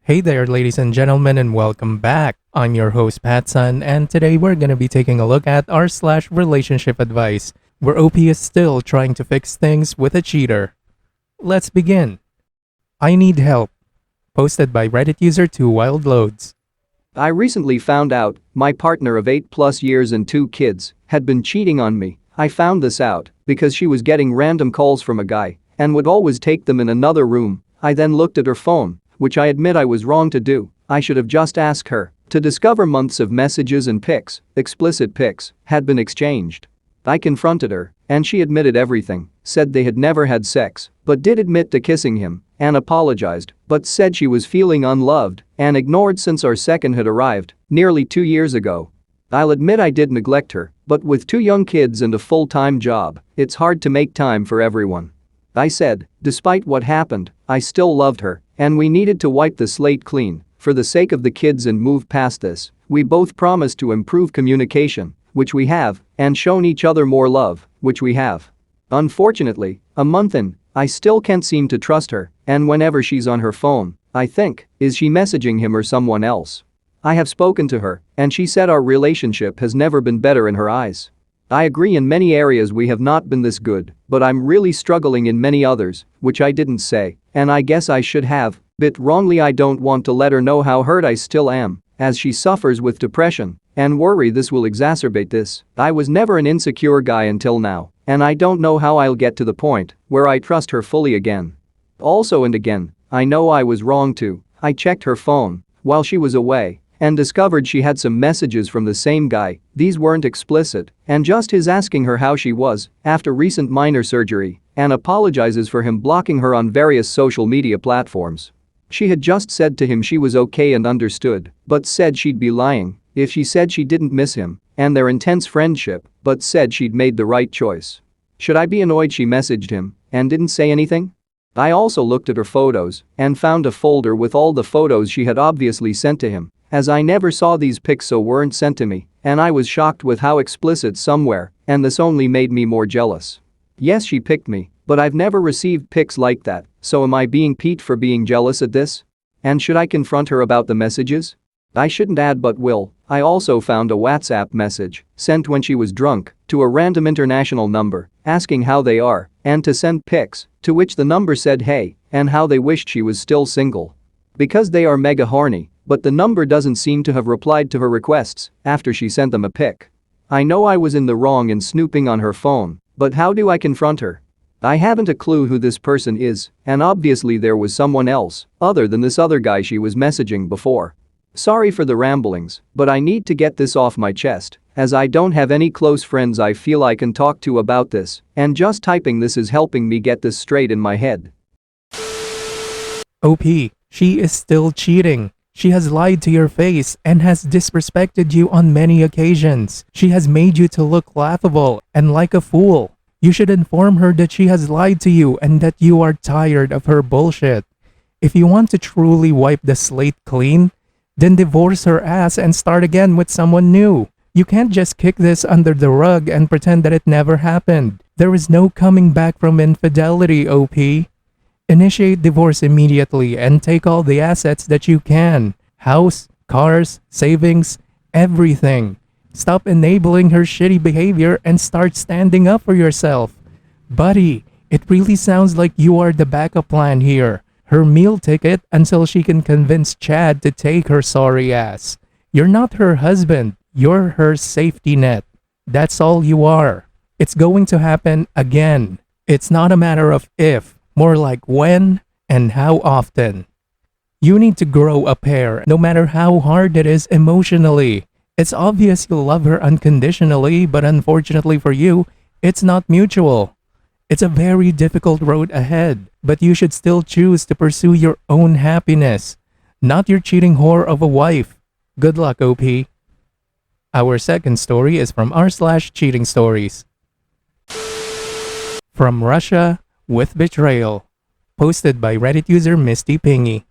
Hey there, ladies and gentlemen, and welcome back. I'm your host, Patsun, and today we're going to be taking a look at r/slash relationship advice, where OP is still trying to fix things with a cheater. Let's begin. I need help. Posted by Reddit user 2wildloads. I recently found out my partner of 8 plus years and 2 kids had been cheating on me. I found this out because she was getting random calls from a guy and would always take them in another room. I then looked at her phone, which I admit I was wrong to do. I should have just asked her to discover months of messages and pics, explicit pics, had been exchanged. I confronted her, and she admitted everything, said they had never had sex, but did admit to kissing him, and apologized, but said she was feeling unloved and ignored since our second had arrived, nearly 2 years ago. I'll admit I did neglect her, but with 2 young kids and a full-time job, it's hard to make time for everyone. I said, despite what happened, I still loved her, and we needed to wipe the slate clean for the sake of the kids and move past this. We both promised to improve communication, which we have, and shown each other more love, which we have. Unfortunately, a month in, I still can't seem to trust her, and whenever she's on her phone, I think, is she messaging him or someone else? I have spoken to her, and she said our relationship has never been better in her eyes. I agree in many areas we have not been this good, but I'm really struggling in many others, which I didn't say, and I guess I should have. Bit wrongly. I don't want to let her know how hurt I still am, as she suffers with depression, and worry this will exacerbate this. I was never an insecure guy until now, and I don't know how I'll get to the point where I trust her fully again. Also and again, I know I was wrong too. I checked her phone while she was away and discovered she had some messages from the same guy. These weren't explicit, and just his asking her how she was after recent minor surgery, and apologizes for him blocking her on various social media platforms. She had just said to him she was okay and understood, but said she'd be lying if she said she didn't miss him and their intense friendship, but said she'd made the right choice. Should I be annoyed she messaged him and didn't say anything? I also looked at her photos and found a folder with all the photos she had obviously sent to him, as I never saw these pics so weren't sent to me, and I was shocked with how explicit some were, and this only made me more jealous. Yes, she picked me, but I've never received pics like that, so am I being Pete for being jealous at this? And should I confront her about the messages? I shouldn't add but will. I also found a WhatsApp message sent when she was drunk to a random international number asking how they are and to send pics, to which the number said hey and how they wished she was still single. Because they are mega horny, but the number doesn't seem to have replied to her requests after she sent them a pic. I know I was in the wrong in snooping on her phone, but how do I confront her? I haven't a clue who this person is, and obviously there was someone else other than this other guy she was messaging before. Sorry for the ramblings, but I need to get this off my chest, as I don't have any close friends I feel I can talk to about this, and just typing this is helping me get this straight in my head. OP, she is still cheating. She has lied to your face and has disrespected you on many occasions. She has made you to look laughable and like a fool. You should inform her that she has lied to you and that you are tired of her bullshit. If you want to truly wipe the slate clean, then divorce her ass and start again with someone new. You can't just kick this under the rug and pretend that it never happened. There is no coming back from infidelity, OP. Initiate divorce immediately and take all the assets that you can. House, cars, savings, everything. Stop enabling her shitty behavior and start standing up for yourself. Buddy, it really sounds like you are the backup plan here. Her meal ticket until she can convince Chad to take her sorry ass. You're not her husband, you're her safety net. That's all you are. It's going to happen again. It's not a matter of if, more like when and how often. You need to grow a pair no matter how hard it is emotionally. It's obvious you love her unconditionally, but unfortunately for you, it's not mutual. It's a very difficult road ahead, but you should still choose to pursue your own happiness, not your cheating whore of a wife. Good luck, OP. Our second story is from r/cheating stories. From Russia with betrayal. Posted by Reddit user Misty Pingy.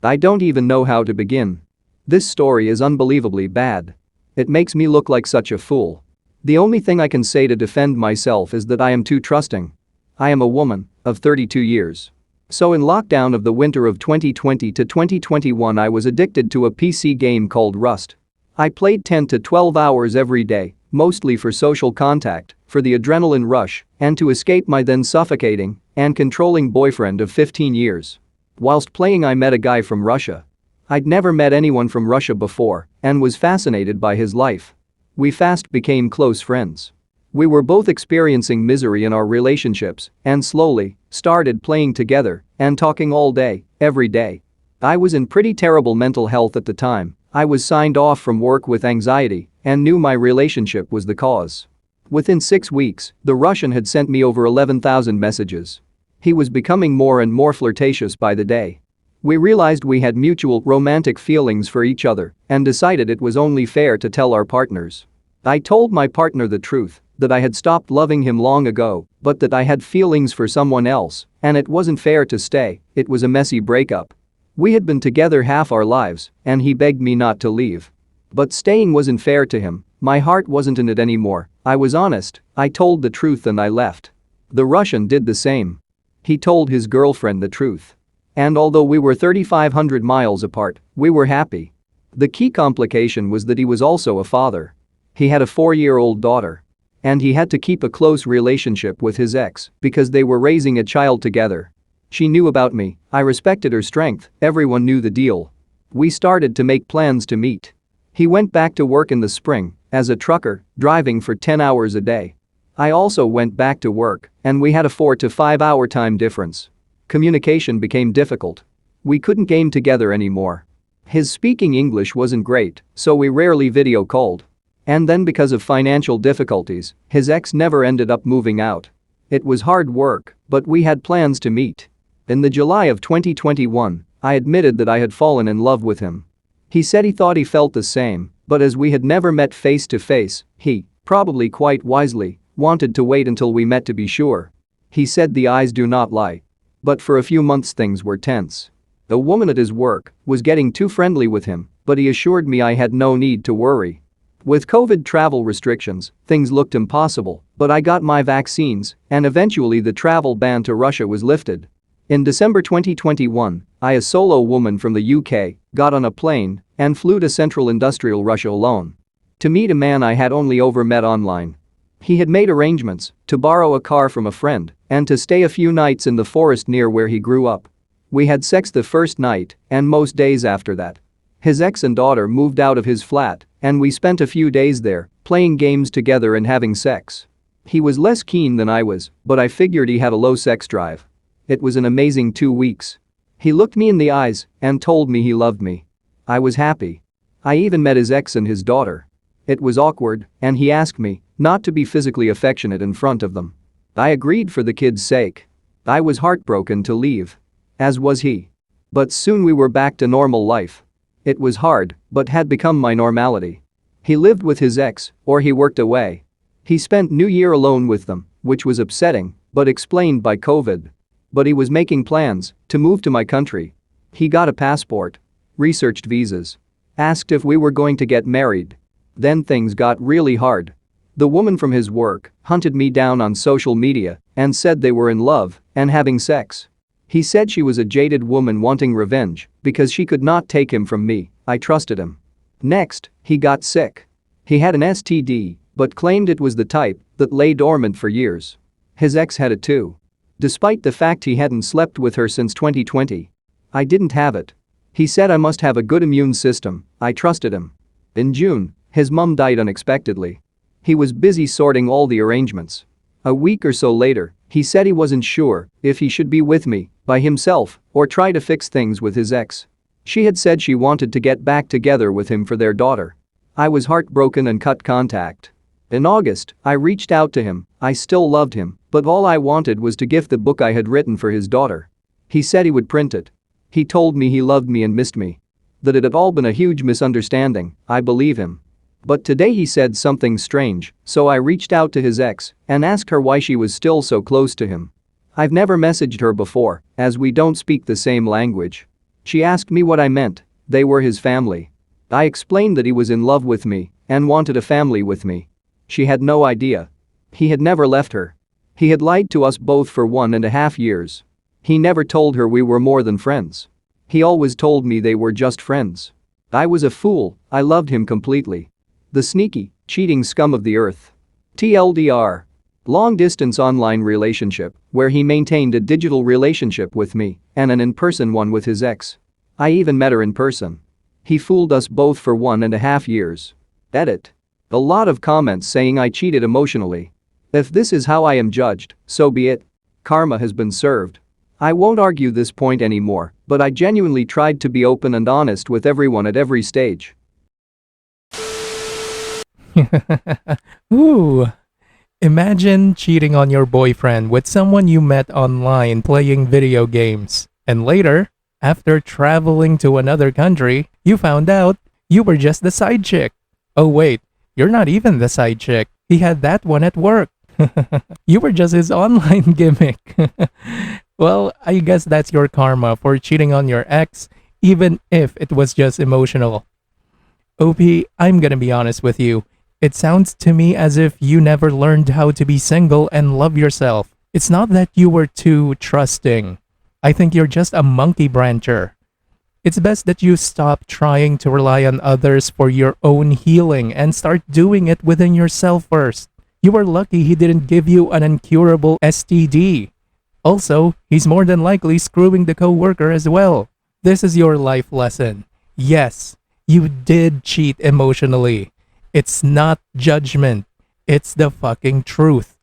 I don't even know how to begin. This story is unbelievably bad. It makes me look like such a fool. The only thing I can say to defend myself is that I am too trusting. I am a woman of 32 years. So in lockdown of the winter of 2020 to 2021 I was addicted to a PC game called Rust. I played 10 to 12 hours every day, mostly for social contact, for the adrenaline rush, and to escape my then suffocating and controlling boyfriend of 15 years. Whilst playing I met a guy from Russia. I'd never met anyone from Russia before and was fascinated by his life. We fast became close friends. We were both experiencing misery in our relationships and slowly started playing together and talking all day, every day. I was in pretty terrible mental health at the time. I was signed off from work with anxiety and knew my relationship was the cause. Within 6 weeks, the Russian had sent me over 11,000 messages. He was becoming more and more flirtatious by the day. We realized we had mutual romantic feelings for each other and decided it was only fair to tell our partners. I told my partner the truth, that I had stopped loving him long ago, but that I had feelings for someone else, and it wasn't fair to stay. It was a messy breakup. We had been together half our lives, and he begged me not to leave. But staying wasn't fair to him, my heart wasn't in it anymore. I was honest, I told the truth and I left. The Russian did the same. He told his girlfriend the truth. And although we were 3,500 miles apart, we were happy. The key complication was that he was also a father. He had a 4-year-old daughter. And he had to keep a close relationship with his ex because they were raising a child together. She knew about me, I respected her strength, everyone knew the deal. We started to make plans to meet. He went back to work in the spring as a trucker, driving for 10 hours a day. I also went back to work, and we had a 4 to 5 hour time difference. Communication became difficult. We couldn't game together anymore. His speaking English wasn't great, so we rarely video called. And then because of financial difficulties, his ex never ended up moving out. It was hard work, but we had plans to meet. In the July of 2021, I admitted that I had fallen in love with him. He said he thought he felt the same, but as we had never met face to face, he, probably quite wisely, wanted to wait until we met to be sure. He said the eyes do not lie. But for a few months things were tense. The woman at his work was getting too friendly with him, but he assured me I had no need to worry. With COVID travel restrictions, things looked impossible, but I got my vaccines, and eventually the travel ban to Russia was lifted. In December 2021, I, a solo woman from the UK, got on a plane and flew to central industrial Russia alone. To meet a man I had only met online. He had made arrangements to borrow a car from a friend and to stay a few nights in the forest near where he grew up. We had sex the first night and most days after that. His ex and daughter moved out of his flat, and we spent a few days there, playing games together and having sex. He was less keen than I was, but I figured he had a low sex drive. It was an amazing 2 weeks. He looked me in the eyes and told me he loved me. I was happy. I even met his ex and his daughter. It was awkward, and he asked me not to be physically affectionate in front of them. I agreed for the kids' sake. I was heartbroken to leave. As was he. But soon we were back to normal life. It was hard, but had become my normality. He lived with his ex, or he worked away. He spent New Year alone with them, which was upsetting, but explained by COVID. But he was making plans to move to my country. He got a passport, researched visas, asked if we were going to get married. Then things got really hard. The woman from his work hunted me down on social media and said they were in love and having sex. He said she was a jaded woman wanting revenge because she could not take him from me. I trusted him. Next, he got sick. He had an STD, but claimed it was the type that lay dormant for years. His ex had it too. Despite the fact he hadn't slept with her since 2020. I didn't have it. He said I must have a good immune system. I trusted him. In June, his mom died unexpectedly. He was busy sorting all the arrangements. A week or so later, he said he wasn't sure if he should be with me by himself or try to fix things with his ex. She had said she wanted to get back together with him for their daughter. I was heartbroken and cut contact. In August, I reached out to him. I still loved him, but all I wanted was to gift the book I had written for his daughter. He said he would print it. He told me he loved me and missed me. That it had all been a huge misunderstanding. I believe him. But today he said something strange, so I reached out to his ex and asked her why she was still so close to him. I've never messaged her before, as we don't speak the same language. She asked me what I meant. They were his family. I explained that he was in love with me and wanted a family with me. She had no idea. He had never left her. He had lied to us both for 1.5 years. He never told her we were more than friends. He always told me they were just friends. I was a fool, I loved him completely. The sneaky, cheating scum of the earth. TLDR. Long-distance online relationship where he maintained a digital relationship with me and an in-person one with his ex. I even met her in person. He fooled us both for 1.5 years. Edit. A lot of comments saying I cheated emotionally. If this is how I am judged, so be it. Karma has been served. I won't argue this point anymore, but I genuinely tried to be open and honest with everyone at every stage. Ooh. Imagine cheating on your boyfriend with someone you met online playing video games, and later, after traveling to another country, you found out you were just the side chick. Oh wait, you're not even the side chick. He had that one at work. You were just his online gimmick. Well, I guess that's your karma for cheating on your ex, even if it was just emotional. OP, I'm gonna be honest with you. It sounds to me as if you never learned how to be single and love yourself. It's not that you were too trusting. I think you're just a monkey brancher. It's best that you stop trying to rely on others for your own healing and start doing it within yourself first. You are lucky he didn't give you an incurable STD. Also, he's more than likely screwing the coworker as well. This is your life lesson. Yes, you did cheat emotionally. It's not judgment. It's the fucking truth.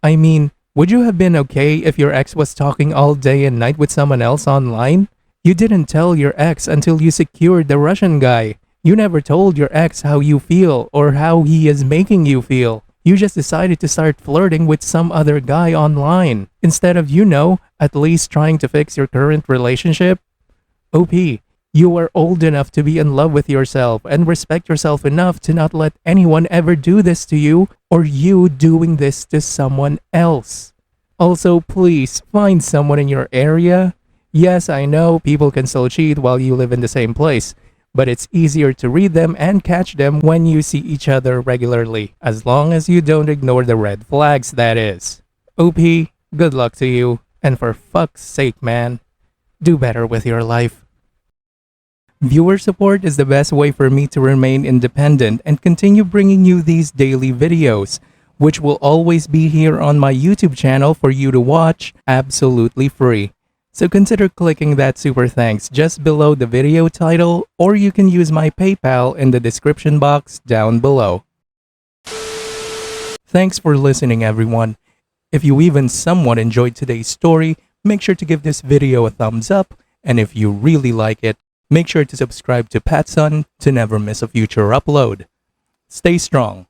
I mean, would you have been okay if your ex was talking all day and night with someone else online? You didn't tell your ex until you secured the Russian guy. You never told your ex how you feel or how he is making you feel. You just decided to start flirting with some other guy online instead of, at least trying to fix your current relationship. OP, you are old enough to be in love with yourself and respect yourself enough to not let anyone ever do this to you or you doing this to someone else. Also, please find someone in your area. Yes, I know people can still cheat while you live in the same place, but it's easier to read them and catch them when you see each other regularly, as long as you don't ignore the red flags, that is. OP, good luck to you, and for fuck's sake, man, do better with your life. Viewer support is the best way for me to remain independent and continue bringing you these daily videos, which will always be here on my YouTube channel for you to watch absolutely free. So consider clicking that super thanks just below the video title, or you can use my PayPal in the description box down below. Thanks for listening, everyone. If you even somewhat enjoyed today's story, make sure to give this video a thumbs up, and if you really like it, make sure to subscribe to PattSun to never miss a future upload. Stay strong.